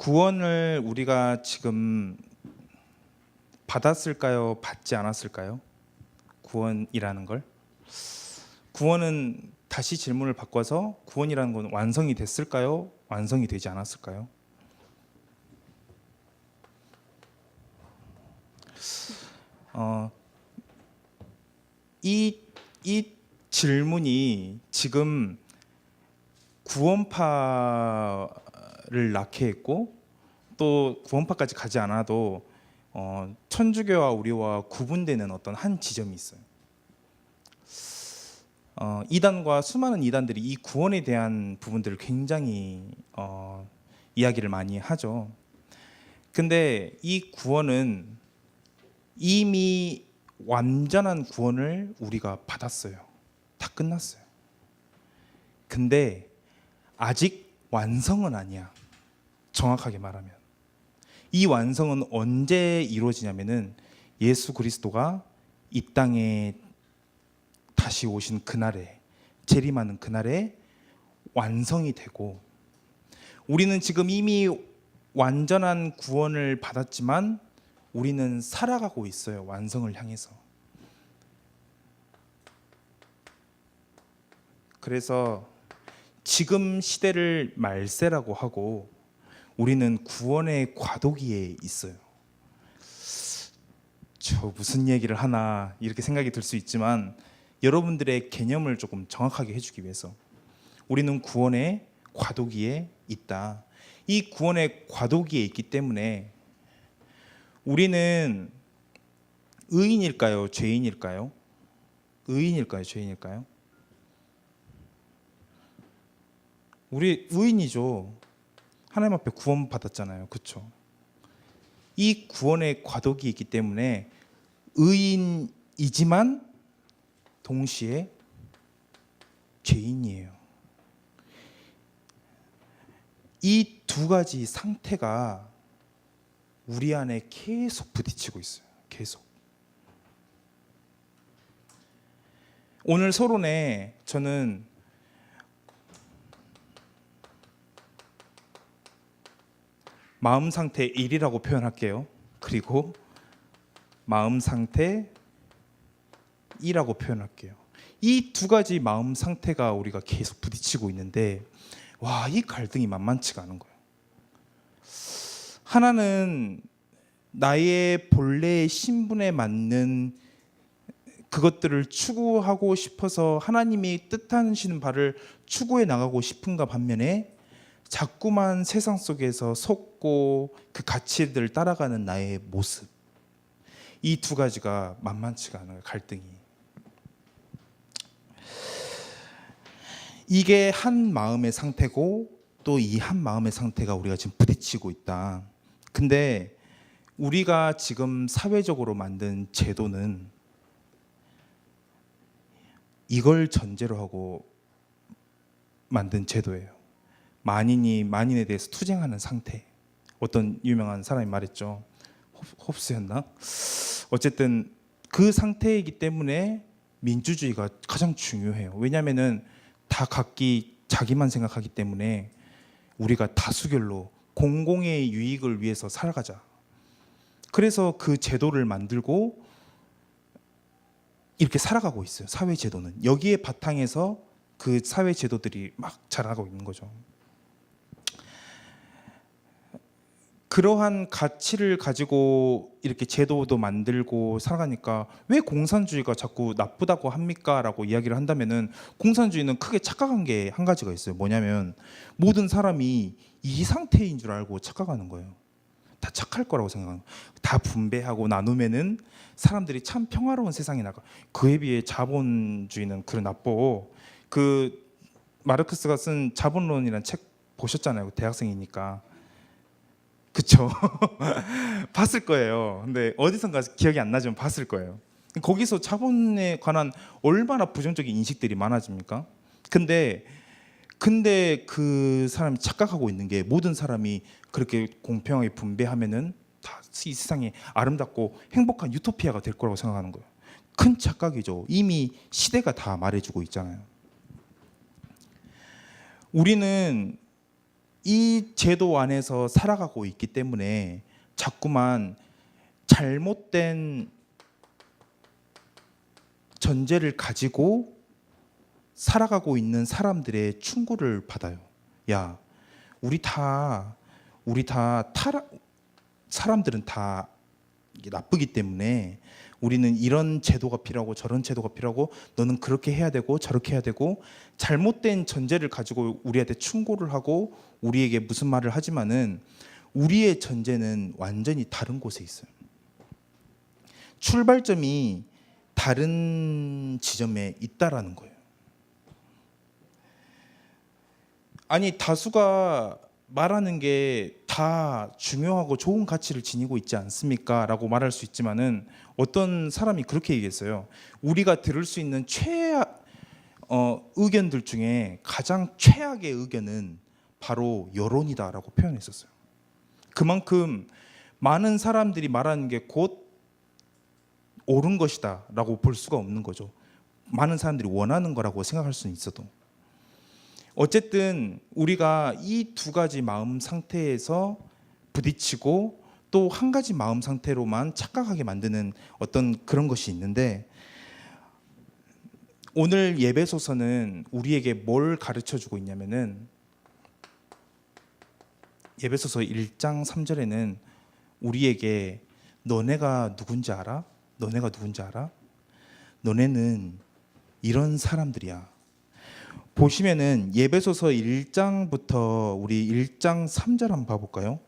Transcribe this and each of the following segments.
구원을 우리가 지금 받았을까요? 받지 않았을까요? 구원이라는 걸. 구원은 다시 질문을 바꿔서 구원이라는 건 완성이 됐을까요? 완성이 되지 않았을까요? 이 질문이 지금 구원파를 낳게 했고 또 구원파까지 가지 않아도 천주교와 우리와 구분되는 어떤 한 지점이 있어요. 이단과 수많은 이단들이 이 구원에 대한 부분들을 굉장히 이야기를 많이 하죠. 근데 이 구원은 이미 완전한 구원을 우리가 받았어요. 다 끝났어요. 근데 아직 완성은 아니야. 정확하게 말하면. 이 완성은 언제 이루어지냐면은 예수 그리스도가 이 땅에 다시 오신 그날에, 재림하는 그날에 완성이 되고, 우리는 지금 이미 완전한 구원을 받았지만 우리는 살아가고 있어요. 완성을 향해서. 그래서 지금 시대를 말세라고 하고 우리는 구원의 과도기에 있어요. 저 무슨 얘기를 하나 이렇게 생각이 들 수 있지만 여러분들의 개념을 조금 정확하게 해주기 위해서 우리는 구원의 과도기에 있다. 이 구원의 과도기에 있기 때문에 우리는 의인일까요? 죄인일까요? 의인일까요? 죄인일까요? 우리 의인이죠. 하나님 앞에 구원 받았잖아요. 그렇죠? 이 구원의 과도기에 있기 때문에 의인이지만 동시에 죄인이에요. 이 두 가지 상태가 우리 안에 계속 부딪히고 있어요. 계속. 오늘 서론에 저는 마음 상태 1이라고 표현할게요. 그리고 마음 상태 2라고 표현할게요. 이 두 가지 마음 상태가 우리가 계속 부딪히고 있는데 와, 이 갈등이 만만치가 않은 거예요. 하나는 나의 본래의 신분에 맞는 그것들을 추구하고 싶어서 하나님이 뜻하시는 바를 추구해 나가고 싶은가 반면에 자꾸만 세상 속에서 속고 그 가치들을 따라가는 나의 모습, 이 두 가지가 만만치가 않아요. 갈등이. 이게 한 마음의 상태고 또 이 한 마음의 상태가 우리가 지금 부딪히고 있다. 근데 우리가 지금 사회적으로 만든 제도는 이걸 전제로 하고 만든 제도예요. 만인이 만인에 대해서 투쟁하는 상태. 어떤 유명한 사람이 말했죠. 홉스였나? 어쨌든 그 상태이기 때문에 민주주의가 가장 중요해요. 왜냐하면은 다 각기 자기만 생각하기 때문에 우리가 다수결로 공공의 유익을 위해서 살아가자. 그래서 그 제도를 만들고 이렇게 살아가고 있어요. 사회 제도는 여기에 바탕에서 그 사회 제도들이 막 자라고 있는 거죠. 그러한 가치를 가지고 이렇게 제도도 만들고 살아가니까 왜 공산주의가 자꾸 나쁘다고 합니까? 라고 이야기를 한다면은 공산주의는 크게 착각한 게 한 가지가 있어요. 뭐냐면 모든 사람이 이 상태인 줄 알고 착각하는 거예요. 다 착할 거라고 생각하는 거예요. 다 분배하고 나누면은 사람들이 참 평화로운 세상이 나가. 그에 비해 자본주의는 그래 나빠. 그 마르크스가 쓴 자본론이라는 책 보셨잖아요. 대학생이니까. 그쵸? 봤을 거예요. 근데 어디선가 기억이 안 나지만 봤을 거예요. 거기서 자본에 관한 얼마나 부정적인 인식들이 많아집니까? 근데 그 사람이 착각하고 있는 게 모든 사람이 그렇게 공평하게 분배하면은 다 이 세상이 아름답고 행복한 유토피아가 될 거라고 생각하는 거예요. 큰 착각이죠. 이미 시대가 다 말해주고 있잖아요. 우리는 이 제도 안에서 살아가고 있기 때문에 자꾸만 잘못된 전제를 가지고 살아가고 있는 사람들의 충고를 받아요. 야, 사람들은 다 나쁘기 때문에 우리는 이런 제도가 필요하고 저런 제도가 필요하고 너는 그렇게 해야 되고 저렇게 해야 되고, 잘못된 전제를 가지고 우리한테 충고를 하고 우리에게 무슨 말을 하지만은 우리의 전제는 완전히 다른 곳에 있어요. 출발점이 다른 지점에 있다라는 거예요. 아니, 다수가 말하는 게 다 중요하고 좋은 가치를 지니고 있지 않습니까? 라고 말할 수 있지만은 어떤 사람이 그렇게 얘기했어요. 우리가 들을 수 있는 의견들 중에 가장 최악의 의견은 바로 여론이다라고 표현했었어요. 그만큼 많은 사람들이 말하는 게 곧 옳은 것이다라고 볼 수가 없는 거죠. 많은 사람들이 원하는 거라고 생각할 수는 있어도. 어쨌든 우리가 이 두 가지 마음 상태에서 부딪히고 또 한 가지 마음 상태로만 착각하게 만드는 어떤 그런 것이 있는데, 오늘 예배소서는 우리에게 뭘 가르쳐 주고 있냐면은, 예배소서 1장 3절에는 우리에게 너네가 누군지 알아? 너네가 누군지 알아? 너네는 이런 사람들이야. 보시면은 예배소서 1장부터 우리 1장 3절 한번 봐볼까요?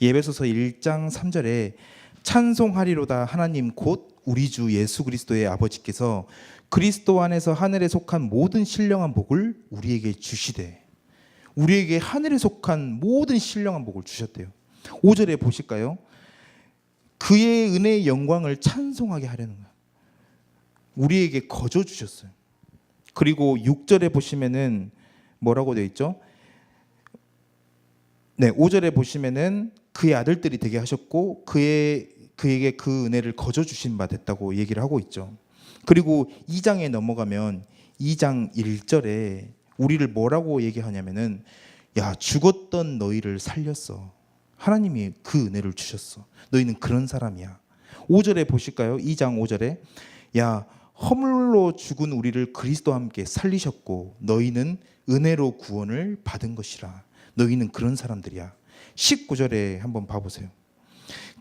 예배소서 1장 3절에 찬송하리로다 하나님 곧 우리 주 예수 그리스도의 아버지께서 그리스도 안에서 하늘에 속한 모든 신령한 복을 우리에게 주시되, 우리에게 하늘에 속한 모든 신령한 복을 주셨대요. 5절에 보실까요? 그의 은혜의 영광을 찬송하게 하려는 거야. 우리에게 거저 주셨어요. 그리고 6절에 보시면은 뭐라고 되어 있죠? 네, 5절에 보시면은 그의 아들들이 되게 하셨고 그에게 그 은혜를 거저 주신 바 됐다고 얘기를 하고 있죠. 그리고 2장에 넘어가면 2장 1절에 우리를 뭐라고 얘기하냐면은, 야, 죽었던 너희를 살렸어. 하나님이 그 은혜를 주셨어. 너희는 그런 사람이야. 5절에 보실까요? 2장 5절에 야, 허물로 죽은 우리를 그리스도와 함께 살리셨고 너희는 은혜로 구원을 받은 것이라. 너희는 그런 사람들이야. 19절에 한번 봐보세요.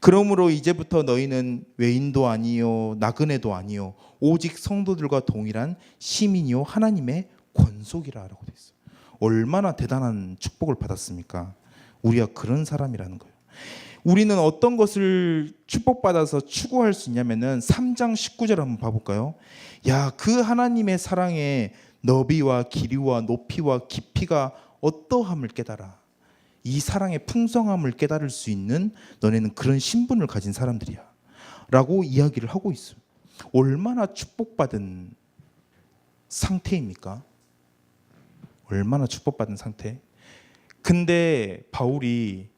그러므로 이제부터 너희는 외인도 아니요 나그네도 아니요 오직 성도들과 동일한 시민이요 하나님의 권속이라라고 되어 있어요. 얼마나 대단한 축복을 받았습니까? 우리가 그런 사람이라는 거예요. 우리는 어떤 것을 축복받아서 추구할 수 있냐면은 3장 19절 한번 봐볼까요? 야, 그 하나님의 사랑의 너비와 길이와 높이와 깊이가 어떠함을 깨달아. 이 사랑의 풍성함을 깨달을 수 있는 너네는 그런 신분을 가진 사람들이야 라고 이야기를 하고 있어요. 얼마나 축복받은 상태입니까? 얼마나 축복받은 상태? 근데 바울이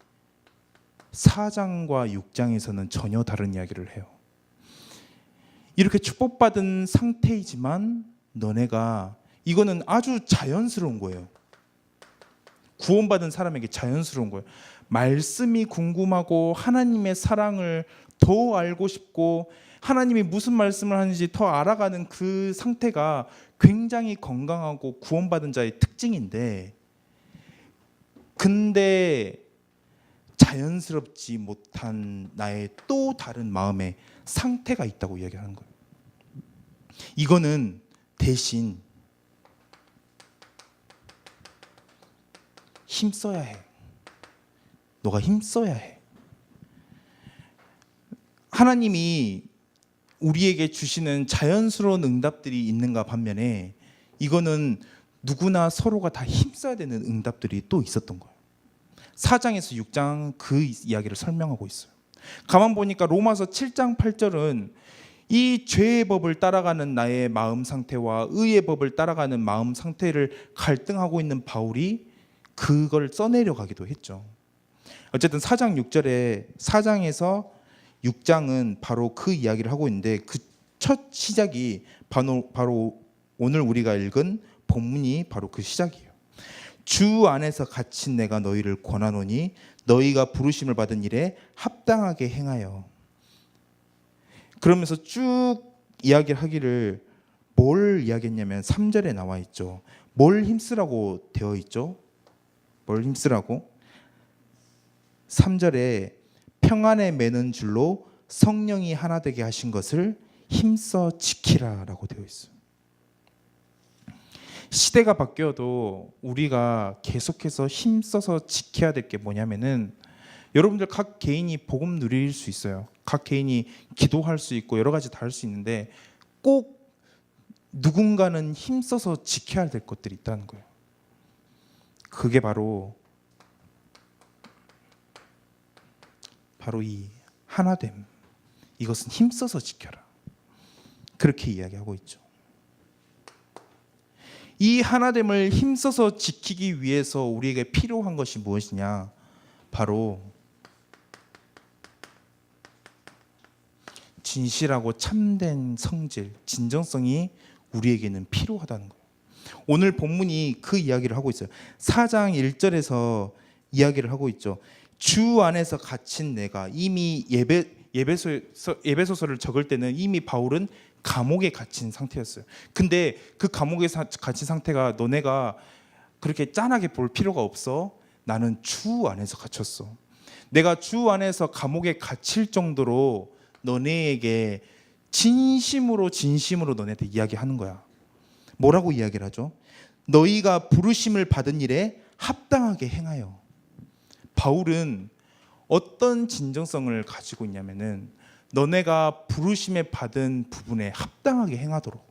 4장과 6장에서는 전혀 다른 이야기를 해요. 이렇게 축복받은 상태이지만 너네가, 이거는 아주 자연스러운 거예요. 구원받은 사람에게 자연스러운 거예요. 말씀이 궁금하고 하나님의 사랑을 더 알고 싶고 하나님이 무슨 말씀을 하는지 더 알아가는 그 상태가 굉장히 건강하고 구원받은 자의 특징인데, 근데 자연스럽지 못한 나의 또 다른 마음의 상태가 있다고 이야기하는 거예요. 이거는 대신 힘써야 해. 너가 힘써야 해. 하나님이 우리에게 주시는 자연스러운 응답들이 있는가 반면에 이거는 누구나 서로가 다 힘써야 되는 응답들이 또 있었던 거예요. 4장에서 6장 그 이야기를 설명하고 있어요. 가만 보니까 로마서 7장 8절은 이 죄의 법을 따라가는 나의 마음 상태와 의의 법을 따라가는 마음 상태를 갈등하고 있는 바울이 그걸 써내려 가기도 했죠. 어쨌든 4장 6절에 4장에서 6장은 바로 그 이야기를 하고 있는데, 그 첫 시작이 바로 오늘 우리가 읽은 본문이 바로 그 시작이에요. 주 안에서 갇힌 내가 너희를 권하노니 너희가 부르심을 받은 일에 합당하게 행하여. 그러면서 쭉 이야기를 하기를 뭘 이야기했냐면 3절에 나와 있죠. 뭘 힘쓰라고 되어 있죠? 뭘 힘쓰라고? 3절에 평안에 매는 줄로 성령이 하나 되게 하신 것을 힘써 지키라라고 되어 있어요. 시대가 바뀌어도 우리가 계속해서 힘써서 지켜야 될 게 뭐냐면은, 여러분들 각 개인이 복음 누릴 수 있어요. 각 개인이 기도할 수 있고 여러 가지 다 할 수 있는데 꼭 누군가는 힘써서 지켜야 될 것들이 있다는 거예요. 그게 바로 이 하나됨. 이것은 힘써서 지켜라. 그렇게 이야기하고 있죠. 이 하나됨을 힘써서 지키기 위해서 우리에게 필요한 것이 무엇이냐? 바로 진실하고 참된 성질, 진정성이 우리에게는 필요하다는 거예요. 오늘 본문이 그 이야기를 하고 있어요. 4장 1절에서 이야기를 하고 있죠. 주 안에서 갇힌 내가, 이미 예배소서를 적을 때는 이미 바울은 감옥에 갇힌 상태였어요. 근데 그 감옥에 갇힌 상태가 너네가 그렇게 짠하게 볼 필요가 없어. 나는 주 안에서 갇혔어. 내가 주 안에서 감옥에 갇힐 정도로 너네에게 진심으로 너네한테 이야기하는 거야. 뭐라고 이야기를 하죠? 너희가 부르심을 받은 일에 합당하게 행하여. 바울은 어떤 진정성을 가지고 있냐면은 너네가 부르심에 받은 부분에 합당하게 행하도록.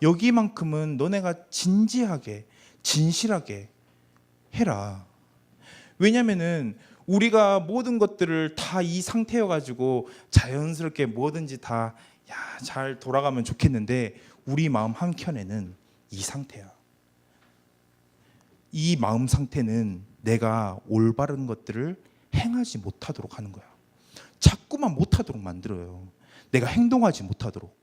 여기만큼은 너네가 진지하게 진실하게 해라. 왜냐면은 우리가 모든 것들을 다 이 상태여 가지고 자연스럽게 뭐든지 다 잘 돌아가면 좋겠는데 우리 마음 한켠에는 이 상태야. 이 마음 상태는 내가 올바른 것들을 행하지 못하도록 하는 거야. 자꾸만 못하도록 만들어요. 내가 행동하지 못하도록.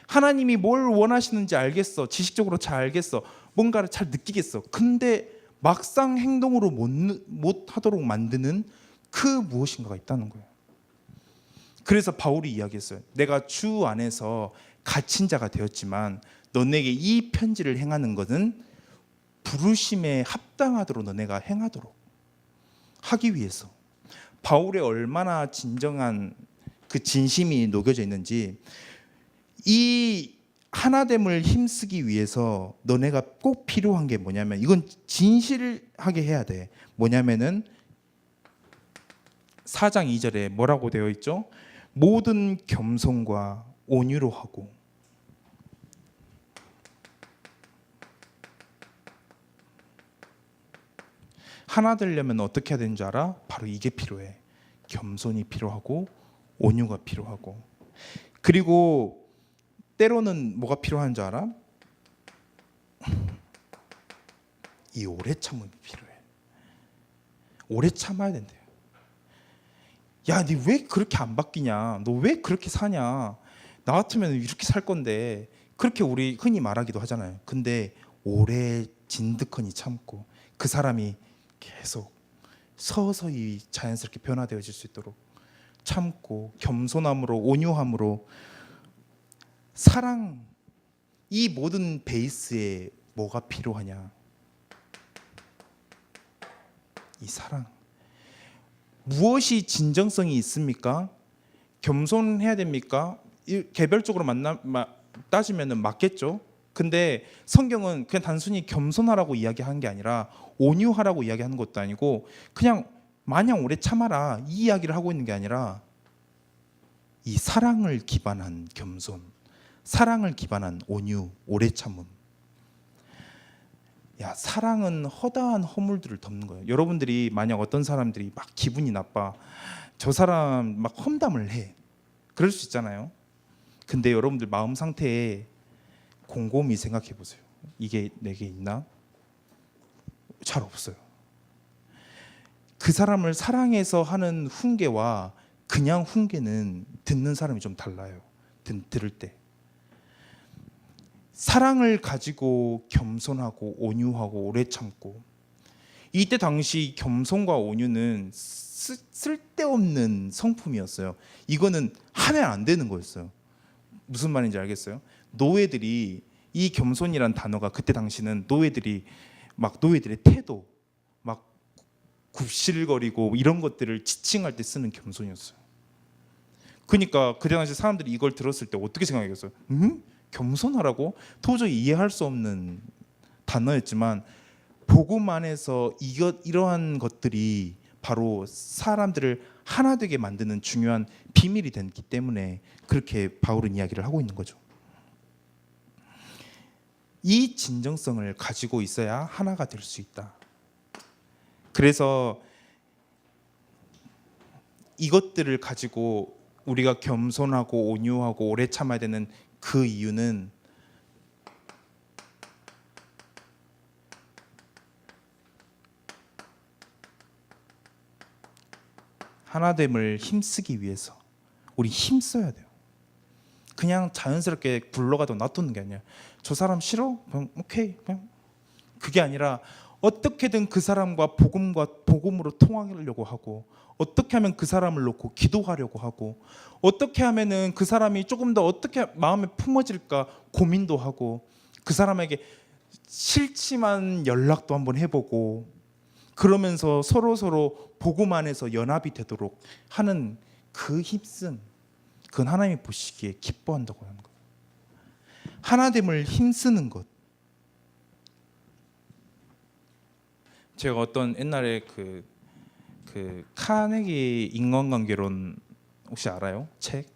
하나님이 뭘 원하시는지 알겠어. 지식적으로 잘 알겠어. 뭔가를 잘 느끼겠어. 근데 막상 행동으로 못 하도록 만드는 그 무엇인가가 있다는 거예요. 그래서 바울이 이야기했어요. 내가 주 안에서 갇힌 자가 되었지만 너네에게 이 편지를 행하는 것은 부르심에 합당하도록 너네가 행하도록 하기 위해서. 바울의 얼마나 진정한 그 진심이 녹여져 있는지, 이 하나됨을 힘쓰기 위해서 너네가 꼭 필요한 게 뭐냐면, 이건 진실하게 해야 돼. 뭐냐면은 4장 2절에 뭐라고 되어 있죠? 모든 겸손과 온유로 하고. 하나 되려면 어떻게 해야 되는 줄 알아? 바로 이게 필요해. 겸손이 필요하고 온유가 필요하고. 그리고 때로는 뭐가 필요한 줄 알아? 이 오래 참음이 필요해. 오래 참아야 된대요. 야, 니 왜 그렇게 안 바뀌냐? 너 왜 그렇게 사냐? 나 같으면 이렇게 살 건데. 그렇게 우리 흔히 말하기도 하잖아요. 근데 오래 진득하니 참고 그 사람이 계속 서서히 자연스럽게 변화되어질 수 있도록 참고 겸손함으로 온유함으로. 사랑, 이 모든 베이스에 뭐가 필요하냐? 이 사랑. 무엇이 진정성이 있습니까? 겸손해야 됩니까? 개별적으로 따지면 맞겠죠. 근데 성경은 그냥 단순히 겸손하라고 이야기하는 게 아니라 온유하라고 이야기하는 것도 아니고 그냥 마냥 오래 참아라 이 이야기를 하고 있는 게 아니라 이 사랑을 기반한 겸손, 사랑을 기반한 온유, 오래 참음. 야, 사랑은 허다한 허물들을 덮는 거예요. 여러분들이 만약 어떤 사람들이 막 기분이 나빠, 저 사람 막 험담을 해, 그럴 수 있잖아요. 근데 여러분들 마음 상태에 곰곰이 생각해 보세요. 이게 내게 있나? 잘 없어요. 그 사람을 사랑해서 하는 훈계와 그냥 훈계는 듣는 사람이 좀 달라요. 들을 때. 사랑을 가지고 겸손하고 온유하고 오래 참고. 이때 당시 겸손과 온유는 쓸데없는 성품이었어요. 이거는 하면 안 되는 거였어요. 무슨 말인지 알겠어요? 노예들이, 이 겸손이란 단어가 그때 당시는 노예들의 태도, 막 굽실거리고 이런 것들을 지칭할 때 쓰는 겸손이었어요. 그러니까 그 당시 사람들이 이걸 들었을 때 어떻게 생각했겠어요? 겸손하라고? 도저히 이해할 수 없는 단어였지만 복음 안에서 이러한 것들이 바로 사람들을 하나 되게 만드는 중요한 비밀이 됐기 때문에 그렇게 바울은 이야기를 하고 있는 거죠. 이 진정성을 가지고 있어야 하나가 될 수 있다. 그래서 이것들을 가지고 우리가 겸손하고 온유하고 오래 참아야 되는 그 이유는 하나됨을 힘쓰기 위해서 우리 힘써야 돼요. 그냥 자연스럽게 굴러가도 놔두는 게 아니야. 저 사람 싫어? 그럼 오케이. 그냥. 그게 아니라 어떻게든 그 사람과 복음으로 통하려고 하고, 어떻게 하면 그 사람을 놓고 기도하려고 하고, 어떻게 하면은 그 사람이 조금 더 어떻게 마음에 품어질까 고민도 하고, 그 사람에게 싫지만 연락도 한번 해보고, 그러면서 서로 복음 안에서 연합이 되도록 하는 그 힘씀, 그건 하나님이 보시기에 기뻐한다고 하는 거예요. 하나됨을 힘쓰는 것. 제가 어떤 옛날에 그 카네기 인간관계론 혹시 알아요? 책?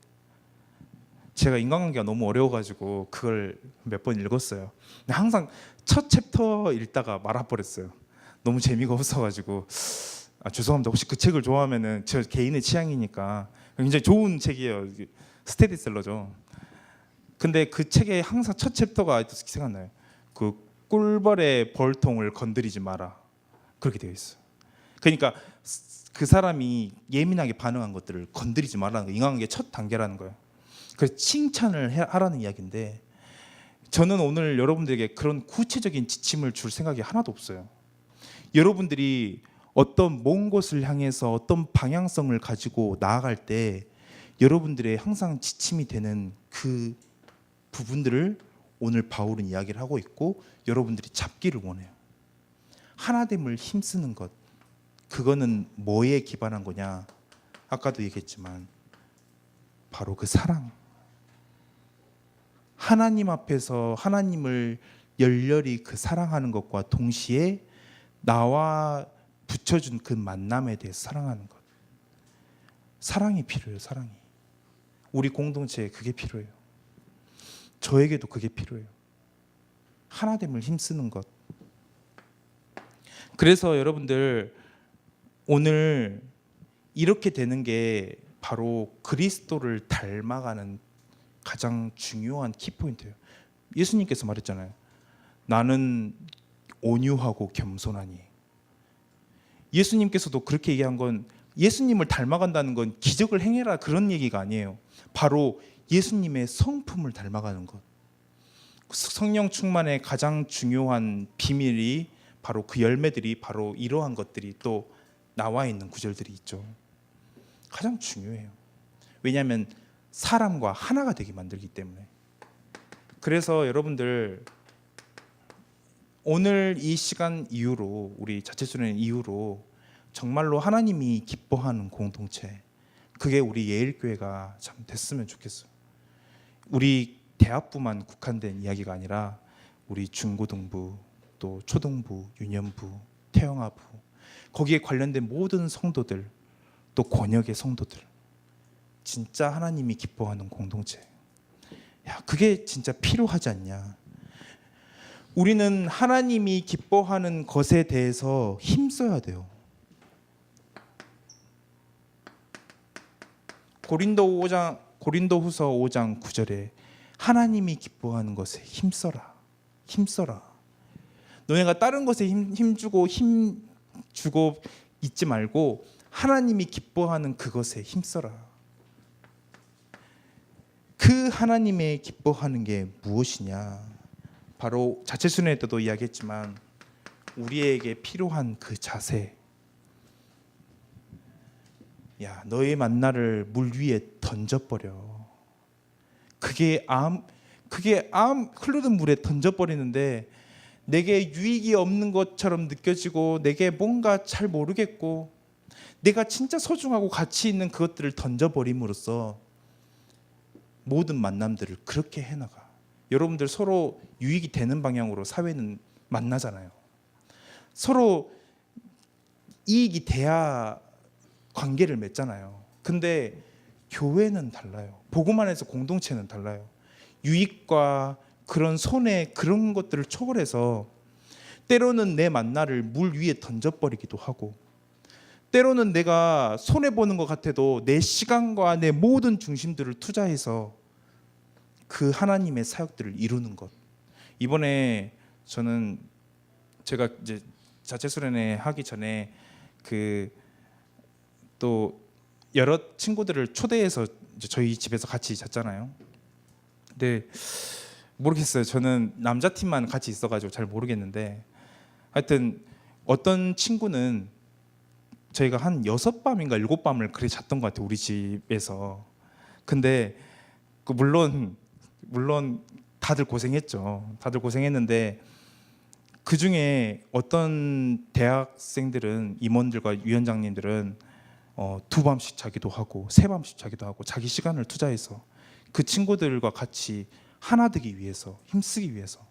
제가 인간관계가 너무 어려워가지고 그걸 몇 번 읽었어요. 근데 항상 첫 챕터 읽다가 말아버렸어요. 너무 재미가 없어가지고. 죄송합니다. 혹시 그 책을 좋아하면은 저 개인의 취향이니까 굉장히 좋은 책이에요. 스테디셀러죠. 근데 그 책에 항상 첫 챕터가 생각나요. 그 꿀벌의 벌통을 건드리지 마라. 그렇게 되어 있어요. 그러니까 그 사람이 예민하게 반응한 것들을 건드리지 말라는 거, 인간관계 첫 단계라는 거예요. 그래서 칭찬을 하라는 이야기인데, 저는 오늘 여러분들에게 그런 구체적인 지침을 줄 생각이 하나도 없어요. 여러분들이 어떤 먼 곳을 향해서 어떤 방향성을 가지고 나아갈 때 여러분들의 항상 지침이 되는 그 부분들을 오늘 바울은 이야기를 하고 있고 여러분들이 잡기를 원해요. 하나됨을 힘쓰는 것, 그거는 뭐에 기반한 거냐? 아까도 얘기했지만 바로 그 사랑. 하나님 앞에서 하나님을 열렬히 그 사랑하는 것과 동시에 나와 붙여준 그 만남에 대해서 사랑하는 것. 사랑이 필요해요. 사랑이. 우리 공동체에 그게 필요해요. 저에게도 그게 필요해요. 하나됨을 힘쓰는 것. 그래서 여러분들 오늘 이렇게 되는 게 바로 그리스도를 닮아가는 가장 중요한 키포인트예요. 예수님께서 말했잖아요. 나는 온유하고 겸손하니. 예수님께서도 그렇게 얘기한 건 예수님을 닮아간다는 건 기적을 행해라 그런 얘기가 아니에요. 바로 예수님의 성품을 닮아가는 것. 성령 충만의 가장 중요한 비밀이 바로 그 열매들이 바로 이러한 것들이 또 나와 있는 구절들이 있죠. 가장 중요해요. 왜냐하면 사람과 하나가 되게 만들기 때문에. 그래서 여러분들 오늘 이 시간 이후로 우리 자체순회 이후로 정말로 하나님이 기뻐하는 공동체, 그게 우리 예일교회가 참 됐으면 좋겠어요. 우리 대학부만 국한된 이야기가 아니라 우리 중고등부, 또 초등부, 유년부, 태영아부, 거기에 관련된 모든 성도들, 또 권역의 성도들, 진짜 하나님이 기뻐하는 공동체. 야, 그게 진짜 필요하지 않냐? 우리는 하나님이 기뻐하는 것에 대해서 힘써야 돼요. 고린도후서 5장 9절에 하나님이 기뻐하는 것에 힘써라. 힘써라. 너네가 다른 것에 힘주고 있지 말고 하나님이 기뻐하는 그것에 힘써라. 그 하나님의 기뻐하는 게 무엇이냐? 바로 자체 수련회 때도 이야기했지만 우리에게 필요한 그 자세. 야, 너의 만나를 물 위에 던져버려. 그게 흐르는 물에 던져버리는데 내게 유익이 없는 것처럼 느껴지고 내게 뭔가 잘 모르겠고 내가 진짜 소중하고 가치 있는 그것들을 던져버림으로써 모든 만남들을 그렇게 해나가. 여러분들 서로 유익이 되는 방향으로 사회는 만나잖아요. 서로 이익이 돼야 관계를 맺잖아요. 근데 교회는 달라요. 복음 안에서 공동체는 달라요. 유익과 그런 손해 그런 것들을 초월해서 때로는 내 만나를 물 위에 던져버리기도 하고 때로는 내가 손해보는 것 같아도 내 시간과 내 모든 중심들을 투자해서 그 하나님의 사역들을 이루는 것. 이번에 저는 제가 이제 자체 수련회 하기 전에 그 또 여러 친구들을 초대해서 이제 저희 집에서 같이 잤잖아요. 근데 모르겠어요. 저는 남자 팀만 같이 있어가지고 잘 모르겠는데 하여튼 어떤 친구는 저희가 한 6밤인가 7밤을 그래 잤던 것 같아요. 우리 집에서. 근데 물론 다들 고생했죠. 다들 고생했는데 그중에 어떤 대학생들은 임원들과 위원장님들은 2밤씩 자기도 하고 3밤씩 자기도 하고 자기 시간을 투자해서 그 친구들과 같이 하나 되기 위해서 힘쓰기 위해서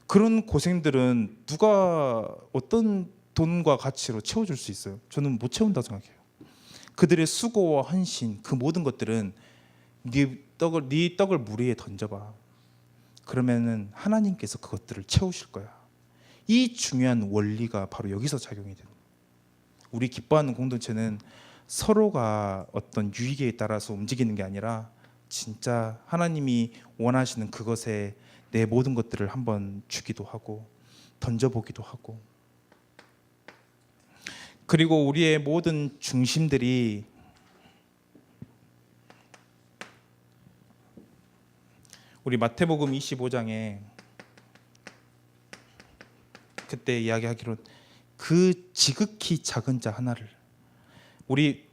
그런 고생들은 누가 어떤 돈과 가치로 채워줄 수 있어요? 저는 못 채운다고 생각해요. 그들의 수고와 헌신 그 모든 것들은 네 떡을 물 위에 던져봐. 그러면은 하나님께서 그것들을 채우실 거야. 이 중요한 원리가 바로 여기서 작용이 됩니다. 우리 기뻐하는 공동체는 서로가 어떤 유익에 따라서 움직이는 게 아니라 진짜 하나님이 원하시는 그것에 내 모든 것들을 한번 주기도 하고 던져보기도 하고 그리고 우리의 모든 중심들이 우리 마태복음 25장에 그때 이야기하기로 그 지극히 작은 자 하나를 우리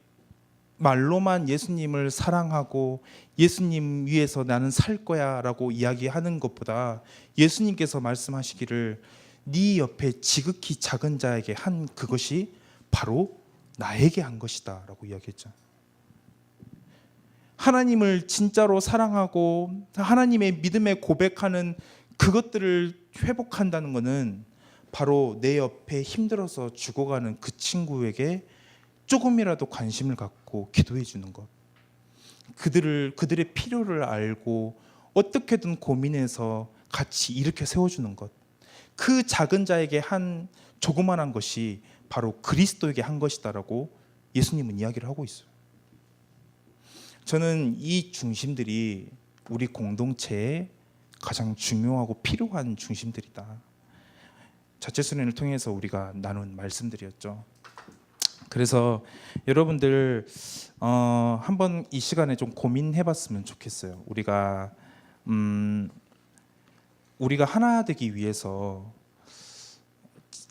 말로만 예수님을 사랑하고 예수님 위해서 나는 살 거야 라고 이야기하는 것보다 예수님께서 말씀하시기를 네 옆에 지극히 작은 자에게 한 그것이 바로 나에게 한 것이다 라고 이야기했죠. 하나님을 진짜로 사랑하고 하나님의 믿음에 고백하는 그것들을 회복한다는 것은 바로 내 옆에 힘들어서 죽어가는 그 친구에게 조금이라도 관심을 갖고 기도해 주는 것. 그들의 필요를 알고 어떻게든 고민해서 같이 일으켜 세워주는 것. 그 작은 자에게 한 조그만한 것이 바로 그리스도에게 한 것이다라고 예수님은 이야기를 하고 있어요. 저는 이 중심들이 우리 공동체에 가장 중요하고 필요한 중심들이다. 자체 수련을 통해서 우리가 나눈 말씀들이었죠. 그래서 여러분들 한번 이 시간에 좀 고민해봤으면 좋겠어요. 우리가 하나 되기 위해서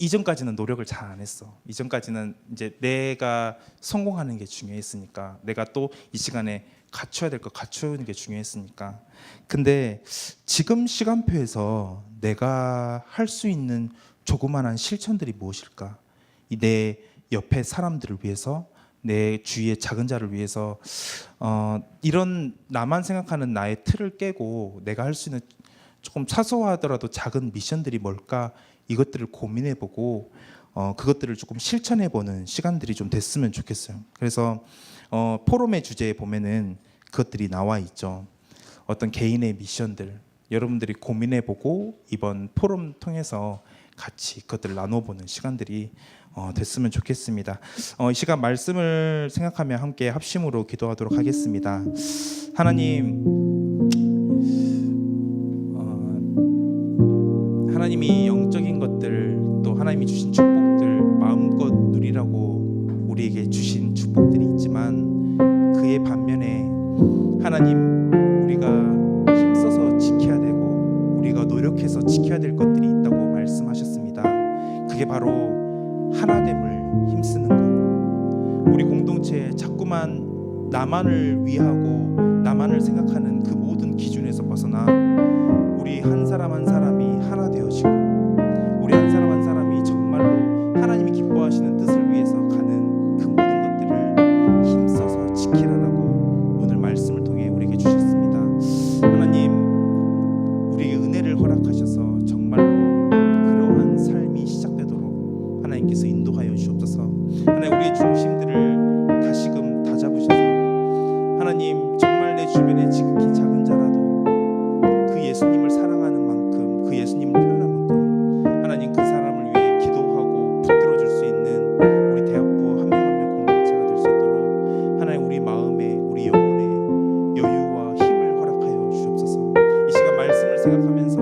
이전까지는 노력을 잘 안 했어. 이전까지는 이제 내가 성공하는 게 중요했으니까 내가 또 이 시간에 갖춰야 될 거 갖추는 게 중요했으니까. 근데 지금 시간표에서 내가 할 수 있는 조그만한 실천들이 무엇일까? 내 옆에 사람들을 위해서, 내 주위의 작은 자를 위해서 이런 나만 생각하는 나의 틀을 깨고 내가 할 수 있는 조금 사소하더라도 작은 미션들이 뭘까? 이것들을 고민해보고 그것들을 조금 실천해보는 시간들이 좀 됐으면 좋겠어요. 그래서 포럼의 주제에 보면은 그것들이 나와 있죠. 어떤 개인의 미션들 여러분들이 고민해보고 이번 포럼 통해서 같이 그것들을 나눠보는 시간들이 됐으면 좋겠습니다. 이 시간 말씀을 생각하며 함께 합심으로 기도하도록 하겠습니다. 하나님이 영적인 것들 또 하나님이 주신 축복들 마음껏 누리라고 우리에게 주신 축복들이 있지만 그의 반면에 하나님 우리가 힘써서 지켜야 되고 우리가 노력 노력해서 지켜야 될 것들이 있다고 말씀하셨습니다. 그게 바로 하나됨을 힘쓰는 것. 우리 공동체에 자꾸만 나만을 위하고 나만을 생각하는 그 모든 기준에서 벗어나 우리 한 사람 한 사람이 하나 되어지고 우리 한 사람 한 사람이 정말로 하나님이 기뻐하시는 뜻을 위해서 가는 그 모든 것들을 힘써서 지키라라고 오늘 말씀을 통해 우리에게 주셨습니다. 하나님, 우리에게 은혜를 허락하셔서 정말로 그러한 삶이 시작되도록 하나님께서 인도하여 주옵소서. 하나님, 우리의 중심들을 다시금 다잡으셔서 하나님, 정말 내 주변에 지극히 작은 자라도 그 예수님을 사랑하는 만큼, 그 예수님을 표현한 만큼 하나님 그 사람을 위해 기도하고 붙들어 줄 수 있는 우리 대학부 한 명 한 명 공동체가 될 수 있도록 하나님, 우리 마음에 우리 영혼에 여유와 힘을 허락하여 주옵소서. 이 시간 말씀을 생각하면서